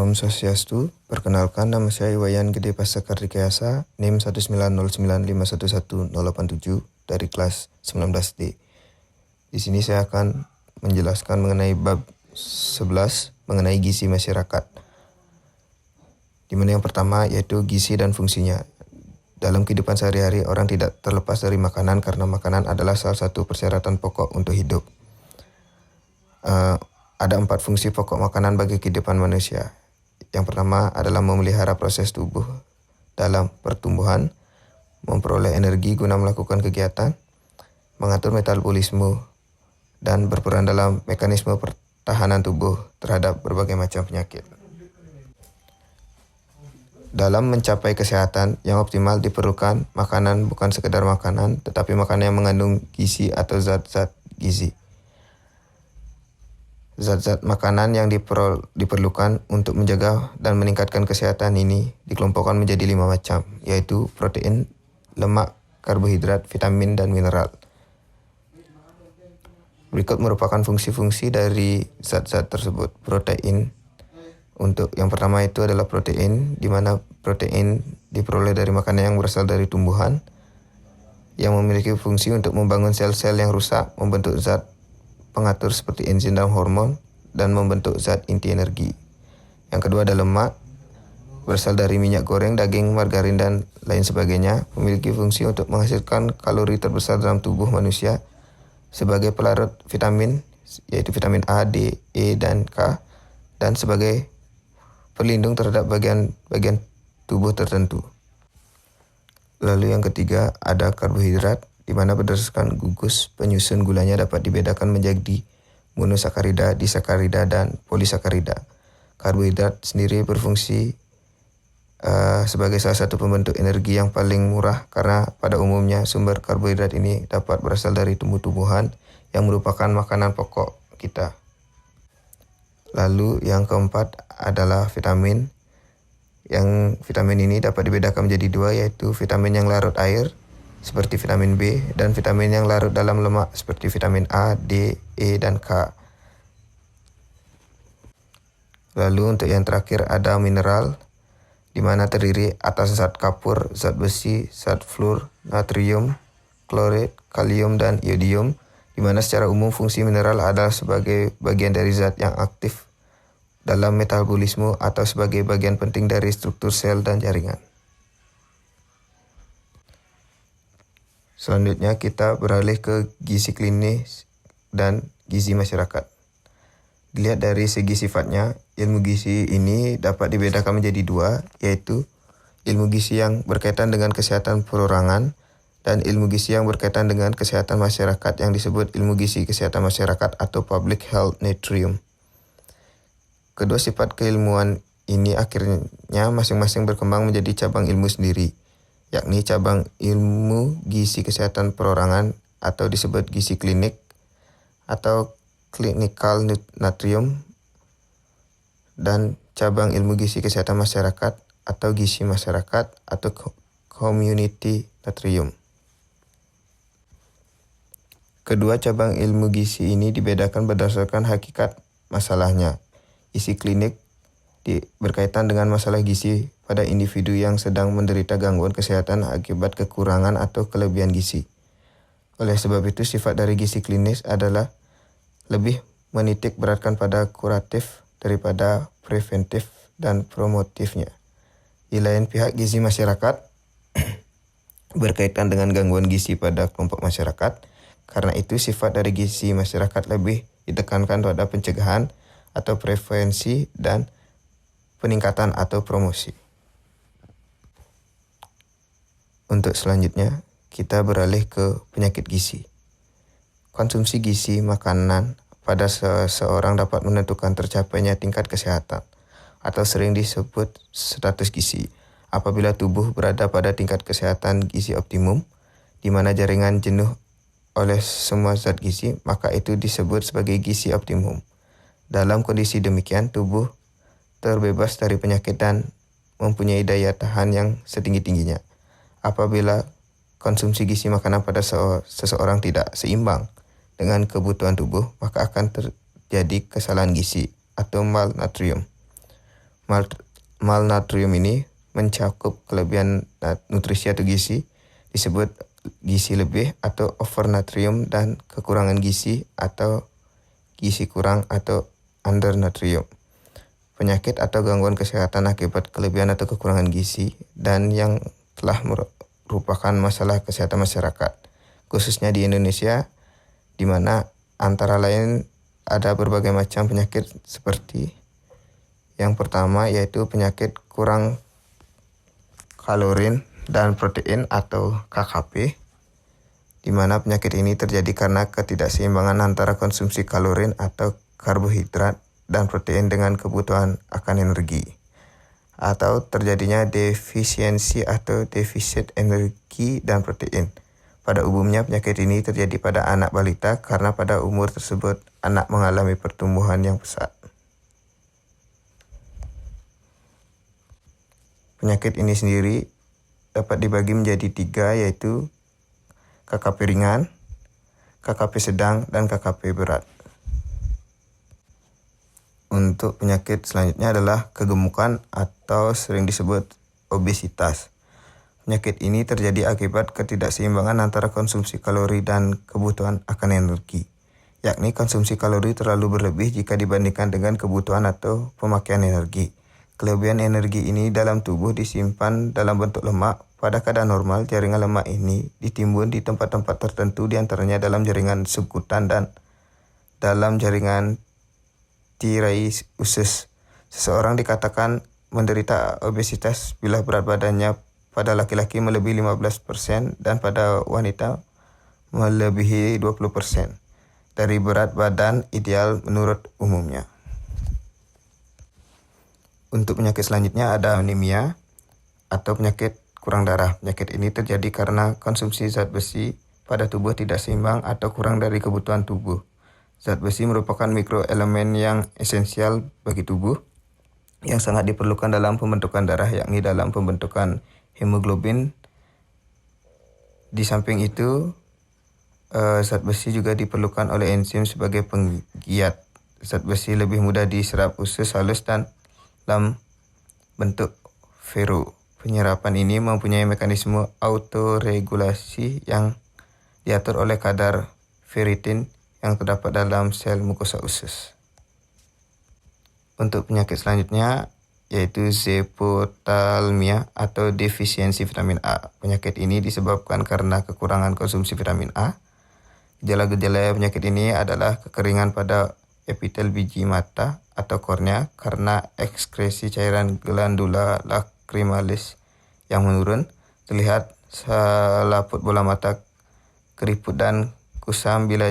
Om Swastiastu, perkenalkan nama saya Iwayan Gede Pasakardikayasa, NIM 19095111087 dari kelas 19D. Di sini saya akan menjelaskan mengenai bab 11 mengenai gizi masyarakat. Di mana yang pertama yaitu gizi dan fungsinya. Dalam kehidupan sehari-hari orang tidak terlepas dari makanan karena makanan adalah salah satu persyaratan pokok untuk hidup. Ada 4 fungsi pokok makanan bagi kehidupan manusia. Yang pertama adalah memelihara proses tubuh dalam pertumbuhan, memperoleh energi guna melakukan kegiatan, mengatur metabolisme, dan berperan dalam mekanisme pertahanan tubuh terhadap berbagai macam penyakit. Dalam mencapai kesehatan yang optimal diperlukan makanan bukan sekedar makanan, tetapi makanan yang mengandung gizi atau zat-zat gizi. Zat-zat makanan yang diperlukan untuk menjaga dan meningkatkan kesehatan ini dikelompokkan menjadi 5 macam, yaitu protein, lemak, karbohidrat, vitamin, dan mineral. Berikut merupakan fungsi-fungsi dari zat-zat tersebut. Protein, untuk yang pertama itu adalah protein, di mana protein diperoleh dari makanan yang berasal dari tumbuhan, yang memiliki fungsi untuk membangun sel-sel yang rusak, membentuk zat pengatur seperti enzim dan hormon, dan membentuk zat inti energi. Yang kedua adalah lemak, berasal dari minyak goreng, daging, margarin, dan lain sebagainya, memiliki fungsi untuk menghasilkan kalori terbesar dalam tubuh manusia sebagai pelarut vitamin, yaitu vitamin A, D, E, dan K, dan sebagai pelindung terhadap bagian tubuh tertentu. Lalu yang ketiga ada karbohidrat, di mana berdasarkan gugus penyusun gulanya dapat dibedakan menjadi monosakarida, disakarida, dan polisakarida. Karbohidrat sendiri berfungsi sebagai salah satu pembentuk energi yang paling murah karena pada umumnya sumber karbohidrat ini dapat berasal dari tumbuh-tumbuhan yang merupakan makanan pokok kita. Lalu yang keempat adalah vitamin. Yang vitamin ini dapat dibedakan menjadi 2, yaitu vitamin yang larut air seperti vitamin B, dan vitamin yang larut dalam lemak seperti vitamin A, D, E, dan K. Lalu untuk yang terakhir ada mineral, di mana terdiri atas zat kapur, zat besi, zat fluor, natrium, klorid, kalium, dan iodium, di mana secara umum fungsi mineral adalah sebagai bagian dari zat yang aktif dalam metabolisme atau sebagai bagian penting dari struktur sel dan jaringan. Selanjutnya kita beralih ke gizi klinis dan gizi masyarakat. Dilihat dari segi sifatnya, ilmu gizi ini dapat dibedakan menjadi 2, yaitu ilmu gizi yang berkaitan dengan kesehatan perorangan dan ilmu gizi yang berkaitan dengan kesehatan masyarakat yang disebut ilmu gizi kesehatan masyarakat atau Public Health Nutrition. Kedua sifat keilmuan ini akhirnya masing-masing berkembang menjadi cabang ilmu sendiri, yakni cabang ilmu gizi kesehatan perorangan atau disebut gizi klinik atau clinical nutrition, dan cabang ilmu gizi kesehatan masyarakat atau gizi masyarakat atau community nutrition. Kedua cabang ilmu gizi ini dibedakan berdasarkan hakikat masalahnya. Gizi klinik berkaitan dengan masalah gizi pada individu yang sedang menderita gangguan kesehatan akibat kekurangan atau kelebihan gizi. Oleh sebab itu, sifat dari gizi klinis adalah lebih menitik beratkan pada kuratif daripada preventif dan promotifnya. Di lain pihak, gizi masyarakat berkaitan dengan gangguan gizi pada kelompok masyarakat. Karena itu, sifat dari gizi masyarakat lebih ditekankan pada pencegahan atau prevensi dan peningkatan atau promosi. Untuk selanjutnya, kita beralih ke penyakit gizi. Konsumsi gizi makanan pada seseorang dapat menentukan tercapainya tingkat kesehatan atau sering disebut status gizi. Apabila tubuh berada pada tingkat kesehatan gizi optimum, di mana jaringan jenuh oleh semua zat gizi, maka itu disebut sebagai gizi optimum. Dalam kondisi demikian, tubuh terbebas dari penyakit dan mempunyai daya tahan yang setinggi-tingginya. Apabila konsumsi gizi makanan pada seseorang tidak seimbang dengan kebutuhan tubuh, maka akan terjadi kesalahan gizi atau malnutrition. Malnutrium ini mencakup kelebihan nutrisi atau gizi, disebut gizi lebih atau overnutrium, dan kekurangan gizi atau gizi kurang atau undernutrium. Penyakit atau gangguan kesehatan akibat kelebihan atau kekurangan gizi dan yang telah merupakan masalah kesehatan masyarakat, khususnya di Indonesia, di mana antara lain ada berbagai macam penyakit seperti yang pertama yaitu penyakit kurang kalorin dan protein atau KKP, di mana penyakit ini terjadi karena ketidakseimbangan antara konsumsi kalorin atau karbohidrat dan protein dengan kebutuhan akan energi, atau terjadinya defisiensi atau defisit energi dan protein. Pada umumnya penyakit ini terjadi pada anak balita karena pada umur tersebut anak mengalami pertumbuhan yang pesat. Penyakit ini sendiri dapat dibagi menjadi 3, yaitu KKP ringan, KKP sedang, dan KKP berat. Untuk penyakit selanjutnya adalah kegemukan atau sering disebut obesitas. Penyakit ini terjadi akibat ketidakseimbangan antara konsumsi kalori dan kebutuhan akan energi, yakni konsumsi kalori terlalu berlebih jika dibandingkan dengan kebutuhan atau pemakaian energi. Kelebihan energi ini dalam tubuh disimpan dalam bentuk lemak. Pada keadaan normal, jaringan lemak ini ditimbun di tempat-tempat tertentu, diantaranya dalam jaringan subkutan dan dalam jaringan tirai usus. Seseorang dikatakan menderita obesitas bila berat badannya pada laki-laki melebihi 15% dan pada wanita melebihi 20% dari berat badan ideal menurut umumnya. Untuk penyakit selanjutnya ada anemia atau penyakit kurang darah. Penyakit ini terjadi karena konsumsi zat besi pada tubuh tidak seimbang atau kurang dari kebutuhan tubuh. Zat besi merupakan mikroelemen yang esensial bagi tubuh yang sangat diperlukan dalam pembentukan darah, yakni dalam pembentukan hemoglobin. Di samping itu, zat besi juga diperlukan oleh enzim sebagai penggiat. Zat besi lebih mudah diserap usus halus dan dalam bentuk ferro. Penyerapan ini mempunyai mekanisme autoregulasi yang diatur oleh kadar ferritin yang terdapat dalam sel mukosa usus. Untuk penyakit selanjutnya yaitu zepotalmia atau defisiensi vitamin A. Penyakit ini disebabkan karena kekurangan konsumsi vitamin A. Gejala-gejala penyakit ini adalah kekeringan pada epitel biji mata atau kornea karena ekskresi cairan glandula lacrimalis yang menurun, terlihat selaput bola mata, keriput dan kusam bila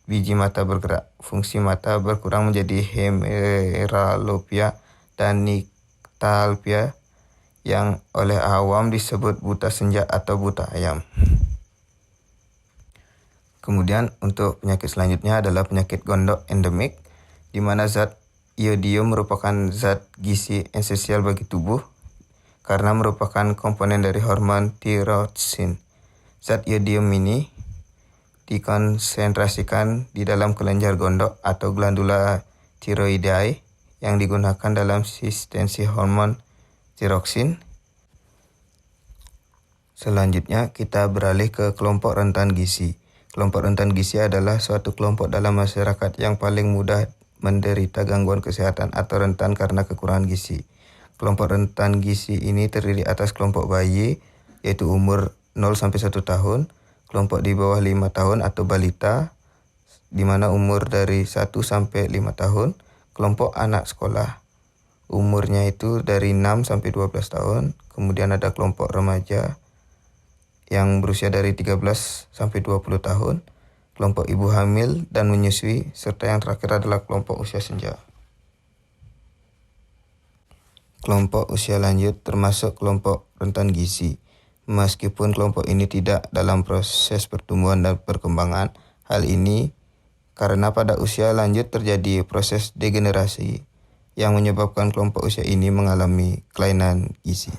biji mata bergerak. Fungsi mata berkurang menjadi hemeralopia dan niktalpia yang oleh awam disebut buta senja atau buta ayam. Kemudian untuk penyakit selanjutnya adalah penyakit gondok endemik, di mana zat iodium merupakan zat gizi esensial bagi tubuh karena merupakan komponen dari hormon tiroidsin. Zat iodium ini dikonsentrasikan di dalam kelenjar gondok atau glandula tiroidae yang digunakan dalam sintesis hormon tiroksin. Selanjutnya kita beralih ke kelompok rentan gizi. Kelompok rentan gizi adalah suatu kelompok dalam masyarakat yang paling mudah menderita gangguan kesehatan atau rentan karena kekurangan gizi. Kelompok rentan gizi ini terdiri atas kelompok bayi, yaitu umur 0-1 tahun, kelompok di bawah 5 tahun atau balita, di mana umur dari 1-5 tahun, kelompok anak sekolah, umurnya itu dari 6-12 tahun, kemudian ada kelompok remaja yang berusia dari 13-20 tahun, kelompok ibu hamil dan menyusui, serta yang terakhir adalah kelompok usia senja. Kelompok usia lanjut termasuk kelompok rentan gizi. Meskipun kelompok ini tidak dalam proses pertumbuhan dan perkembangan, hal ini karena pada usia lanjut terjadi proses degenerasi yang menyebabkan kelompok usia ini mengalami kelainan gizi.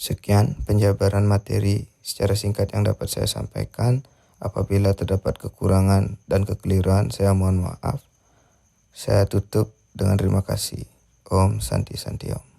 Sekian penjabaran materi secara singkat yang dapat saya sampaikan. Apabila terdapat kekurangan dan kekeliruan, saya mohon maaf. Saya tutup dengan terima kasih. Om Santi Santi Om.